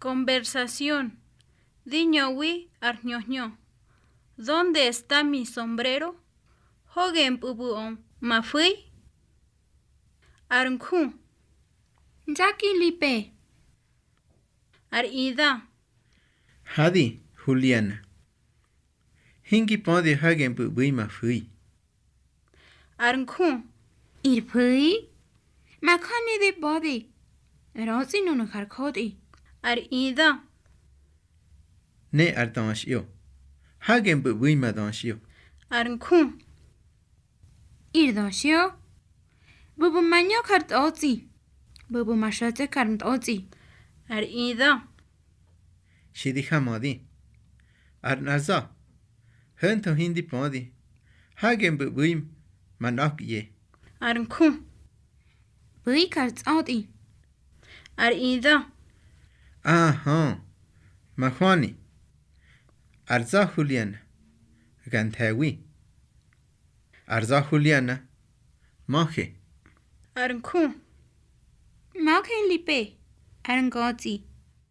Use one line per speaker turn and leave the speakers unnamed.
Conversación. Diñowi arñoño. ¿Dónde está mi sombrero? Hogen pubuon mafui. Arnku.
Jackie Lipe.
Arida.
Hadi, Juliana. Hingi pode hagen bui ma fui.
Arnku.
Irpui. Makani de body. Rosi nunu karkodi.
Arida.
Ne ardansh yo. Hagen bui ma dansh yo.
Arnku.
Irdashio. Bubu manyo kart ozi. Bubu mashate karnt ozi.
Arida.
Shidi hamadi. Arnaza. Hento hindi podi. Hagen bui ma nak ye.
Arnku.
Bui kart odi.
Arida.
Aha. Mahwani. Arza Juliana. Gantawi. Arza Juliana. Mache.
Arnku.
Mauken Lipe. Arngoti.